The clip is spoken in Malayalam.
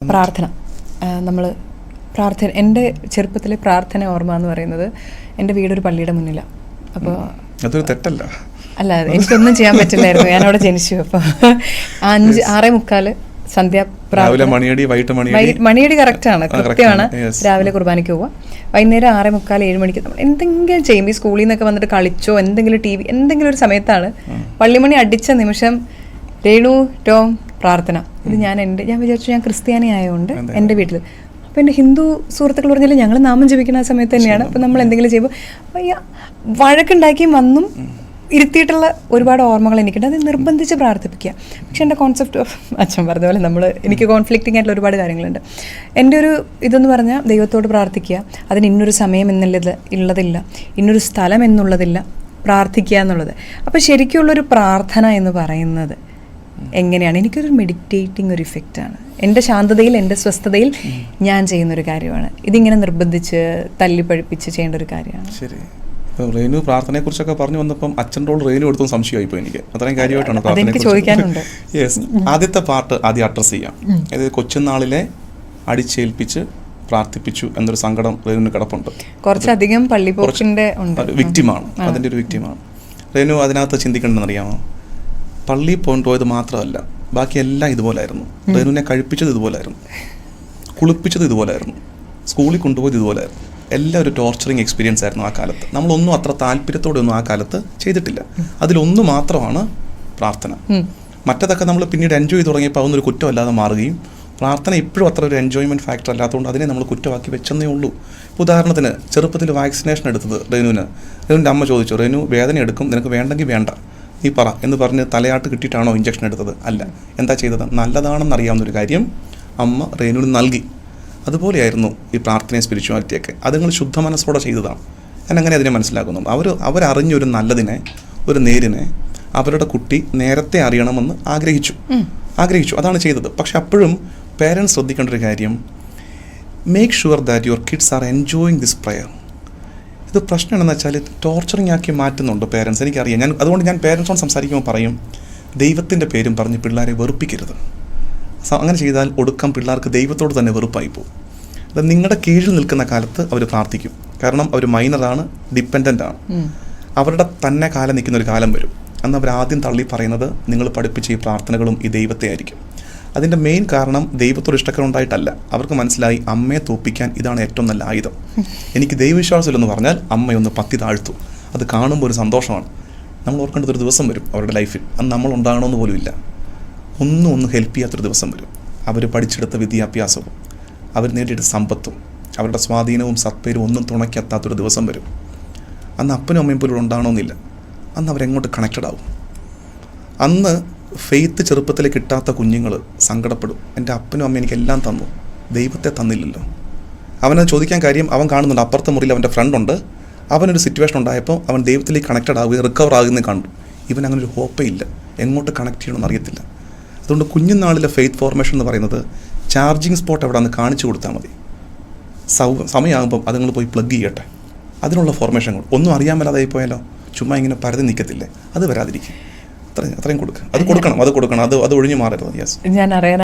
പ്രാർത്ഥന നമ്മൾ പ്രാർത്ഥന എൻ്റെ ചെറുപ്പത്തിലെ പ്രാർത്ഥന ഓർമ്മ എന്ന് പറയുന്നത് എൻ്റെ വീടൊരു പള്ളിയുടെ മുന്നിലാണ്. അപ്പോൾ അതൊരു തെറ്റല്ല. അല്ല, എനിക്കൊന്നും ചെയ്യാൻ പറ്റില്ലായിരുന്നു. ഞാൻ അവിടെ ജനിച്ചു. അപ്പോൾ 6:45 സന്ധ്യ മണിയടി കറക്റ്റാണ്, കൃത്യമാണ്. രാവിലെ കുർബാനയ്ക്ക് പോവുക, വൈകുന്നേരം 6:45 7 മണിക്ക് നമ്മൾ എന്തെങ്കിലും ചെയ്യും. ഈ സ്കൂളിൽ നിന്നൊക്കെ വന്നിട്ട് കളിച്ചോ എന്തെങ്കിലും TV എന്തെങ്കിലും ഒരു സമയത്താണ് പള്ളിമണി അടിച്ച നിമിഷം രേണു ടോം പ്രാർത്ഥന. ഇത് ഞാൻ വിചാരിച്ചു ഞാൻ ക്രിസ്ത്യാനി ആയതുകൊണ്ട് എൻ്റെ വീട്ടിൽ. അപ്പോൾ എൻ്റെ ഹിന്ദു സുഹൃത്തുക്കൾ പറഞ്ഞാൽ ഞങ്ങൾ നാമം ജപിക്കുന്ന ആ സമയത്ത് തന്നെയാണ്. അപ്പോൾ നമ്മൾ എന്തെങ്കിലും ചെയ്യുമ്പോൾ വഴക്കുണ്ടാക്കിയും വന്നും ഇരുത്തിയിട്ടുള്ള ഒരുപാട് ഓർമ്മകൾ എനിക്കുണ്ട്. അത് നിർബന്ധിച്ച് പ്രാർത്ഥിപ്പിക്കുക. പക്ഷെ എൻ്റെ കോൺസെപ്റ്റ് ഓഫ് അച്ഛൻ പറഞ്ഞ പോലെ എനിക്ക് കോൺഫ്ലിക്റ്റിംഗ് ആയിട്ടുള്ള ഒരുപാട് കാര്യങ്ങളുണ്ട്. എൻ്റെ ഒരു ഇതെന്ന് പറഞ്ഞാൽ ദൈവത്തോട് പ്രാർത്ഥിക്കുക. അതിന് ഇന്നൊരു സമയം ഉള്ളതില്ല, ഇന്നൊരു സ്ഥലം എന്നുള്ളതില്ല, പ്രാർത്ഥിക്കുക എന്നുള്ളത്. അപ്പോൾ ശരിക്കുള്ളൊരു പ്രാർത്ഥന എന്ന് പറയുന്നത് എങ്ങനെയാണ്? എനിക്കൊരു മെഡിറ്റേറ്റിംഗ് ഒരു ഇഫക്റ്റാണ്. എൻ്റെ ശാന്തതയിൽ, എൻ്റെ സ്വസ്ഥതയിൽ ഞാൻ ചെയ്യുന്നൊരു കാര്യമാണ്. ഇതിങ്ങനെ നിർബന്ധിച്ച് തല്ലിപ്പഴിപ്പിച്ച് ചെയ്യേണ്ട ഒരു കാര്യമാണ്. ശരി. റേനു പ്രാർത്ഥനയെ കുറിച്ചൊക്കെ പറഞ്ഞു വന്നപ്പം അച്ഛൻ്റെ റോൾ റേനു എടുത്തും സംശയമായിപ്പോൾ എനിക്ക്. അത്രയും കാര്യമായിട്ടാണ് ചോദിക്കാനുണ്ട്. യെസ്, ആദ്യത്തെ പാർട്ട് ആദ്യം അഡ്രസ്സ് ചെയ്യാം. അതായത് കൊച്ചുനാളിലെ അടിച്ചേൽപ്പിച്ച് പ്രാർത്ഥിപ്പിച്ചു എന്നൊരു സങ്കടം റേനുവിന് കിടപ്പുണ്ട്. കുറച്ചധികം പള്ളിപ്പോക്കിൻ്റെ വിക്റ്റിമാണ്, അതിൻ്റെ ഒരു വിക്റ്റിമാണ് റേനു. അതിനകത്ത് ചിന്തിക്കേണ്ടതെന്നറിയാമോ? പള്ളിയിൽ പോയത് മാത്രമല്ല, ബാക്കി എല്ലാം ഇതുപോലായിരുന്നു. റേനുവിനെ കഴിപ്പിച്ചത് ഇതുപോലായിരുന്നു, കുളിപ്പിച്ചത് ഇതുപോലായിരുന്നു, സ്കൂളിൽ കൊണ്ടുപോയത് ഇതുപോലായിരുന്നു. എല്ലാം ഒരു ടോർച്ചറിങ് എക്സ്പീരിയൻസ് ആയിരുന്നു ആ കാലത്ത്. നമ്മളൊന്നും അത്ര താല്പര്യത്തോടെ ഒന്നും ആ കാലത്ത് ചെയ്തിട്ടില്ല. അതിലൊന്നു മാത്രമാണ് പ്രാർത്ഥന. മറ്റതൊക്കെ നമ്മൾ പിന്നീട് എൻജോയ് ചെയ്ത് തുടങ്ങിയപ്പോൾ അതൊന്നൊരു കുറ്റമല്ലാതെ മാറുകയും പ്രാർത്ഥന ഇപ്പോഴും അത്ര ഒരു എൻജോയ്മെൻറ്റ് ഫാക്ടർ അല്ലാത്തതുകൊണ്ട് അതിനെ നമ്മൾ കുറ്റമാക്കി വെച്ചെന്നേ ഉള്ളൂ. ഉദാഹരണത്തിന് ചെറുപ്പത്തിൽ വാക്സിനേഷൻ എടുത്തത് റേനുവിൻ്റെ അമ്മ ചോദിച്ചു, റേനു വേദന എടുക്കും, നിനക്ക് വേണ്ടെങ്കിൽ വേണ്ട, നീ പറ എന്ന് പറഞ്ഞ് തലയാട്ട് കിട്ടിയിട്ടാണോ ഇഞ്ചക്ഷൻ എടുത്തത്? അല്ല. എന്താ ചെയ്തത്? നല്ലതാണെന്നറിയാവുന്നൊരു കാര്യം അമ്മ റേനുവിന് നൽകി. അതുപോലെയായിരുന്നു ഈ പ്രാർത്ഥനയും സ്പിരിച്വാലിറ്റിയൊക്കെ. അത് നിങ്ങൾ ശുദ്ധ മനസ്സോടെ ചെയ്തതാണ്. ഞാൻ അങ്ങനെ അതിനെ മനസ്സിലാക്കുന്നു. അവരറിഞ്ഞൊരു നല്ലതിനെ, ഒരു നേരിനെ അവരുടെ കുട്ടി നേരത്തെ അറിയണമെന്ന് ആഗ്രഹിച്ചു. അതാണ് ചെയ്തത്. പക്ഷെ അപ്പോഴും പേരൻസ് ശ്രദ്ധിക്കേണ്ട ഒരു കാര്യം, make sure that your kids are enjoying this prayer. ഇത് പ്രശ്നം എന്താണെന്ന് വെച്ചാൽ ടോർച്ചറിങ് ആക്കി മാറ്റുന്നുണ്ട് പേരൻസ്. എനിക്കറിയാം. അതുകൊണ്ട് ഞാൻ പേരൻസോട് സംസാരിക്കുമ്പോൾ പറയും, ദൈവത്തിൻ്റെ പേരും പറഞ്ഞ് പിള്ളേരെ വെറുപ്പിക്കരുത്. അങ്ങനെ ചെയ്താൽ ഒടുക്കം പിള്ളേർക്ക് ദൈവത്തോട് തന്നെ വെറുപ്പായി പോകും. അത് നിങ്ങളുടെ കീഴിൽ നിൽക്കുന്ന കാലത്ത് അവർ പ്രാർത്ഥിക്കും. കാരണം അവർ മൈനറാണ്, ഡിപ്പെൻഡൻ്റ് ആണ്. അവരുടെ തന്നെ കാലം നിൽക്കുന്ന ഒരു കാലം വരും. അന്ന് അവർ ആദ്യം തള്ളി പറയുന്നത് നിങ്ങൾ പഠിപ്പിച്ച ഈ പ്രാർത്ഥനകളും ഈ ദൈവത്തെ ആയിരിക്കും. അതിൻ്റെ മെയിൻ കാരണം ദൈവത്തോട് ഇഷ്ടക്കരുണ്ടായിട്ടല്ല. അവർക്ക് മനസ്സിലായി അമ്മയെ തോപ്പിക്കാൻ ഇതാണ് ഏറ്റവും നല്ല ആയുധം. എനിക്ക് ദൈവവിശ്വാസമില്ലെന്ന് പറഞ്ഞാൽ അമ്മയൊന്ന് പത്തി താഴ്ത്തു. അത് കാണുമ്പോൾ ഒരു സന്തോഷമാണ്. നമ്മൾ ഓർക്കേണ്ടതൊരു ദിവസം വരും അവരുടെ ലൈഫിൽ, അന്ന് നമ്മൾ ഉണ്ടാകണമെന്ന് പോലും ഇല്ല, ഒന്നും ഹെൽപ്പ് ചെയ്യാത്തൊരു ദിവസം വരും. അവർ പഠിച്ചെടുത്ത വിദ്യാഭ്യാസവും അവർ നേടിയെടുത്ത സമ്പത്തും അവരുടെ സ്വാധീനവും സത്പേരും ഒന്നും തുണയ്ക്കെത്താത്തൊരു ദിവസം വരും. അന്ന് അപ്പനും അമ്മയും പോലും ഉണ്ടാകണമെന്നില്ല. അന്ന് അവരെങ്ങോട്ട് കണക്റ്റഡ് ആവും. അന്ന് ഫെയ്ത്ത് ചെറുപ്പത്തിൽ കിട്ടാത്ത കുഞ്ഞുങ്ങൾ സങ്കടപ്പെടും. എൻ്റെ അപ്പനും അമ്മയും എനിക്കെല്ലാം തന്നു, ദൈവത്തെ തന്നില്ലല്ലോ. അവനത് ചോദിക്കാൻ കാര്യം, അവൻ കാണുന്നുണ്ട് അപ്പുറത്തെ മുറിയിൽ അവൻ്റെ ഫ്രണ്ടുണ്ട്. അവനൊരു സിറ്റുവേഷൻ ഉണ്ടായപ്പോൾ അവൻ ദൈവത്തിലേക്ക് കണക്റ്റഡ് ആവുകയും റിക്കവർ ആകുന്നതും കണ്ടു. ഇവൻ അങ്ങനെ ഒരു ഹോപ്പേ ഇല്ല, എങ്ങോട്ട് കണക്ട് ചെയ്യണമെന്ന് അറിയത്തില്ല. അതുകൊണ്ട് കുഞ്ഞുനാളിലെ ഫെയ്ത്ത് ഫോർമേഷൻ എന്ന് പറയുന്നത് ചാർജിങ് സ്പോട്ട് എവിടെയാണെന്ന് കാണിച്ചു കൊടുത്താൽ മതി. സമയമാകുമ്പം അത് നിങ്ങൾ പോയി പ്ലഗ് ചെയ്യട്ടെ. അതിനുള്ള ഫോർമേഷൻ ഒന്നും അറിയാൻ മേലാതായി പോയാലോ, ചുമ്മാ ഇങ്ങനെ പരതി നിൽക്കത്തില്ലേ, അത് വരാതിരിക്കും. അത്രയും കൊടുക്കുക. അത് കൊടുക്കണം, അത് ഒഴിഞ്ഞു മാറരുത്. യെസ്, ഞാൻ അറിയാൻ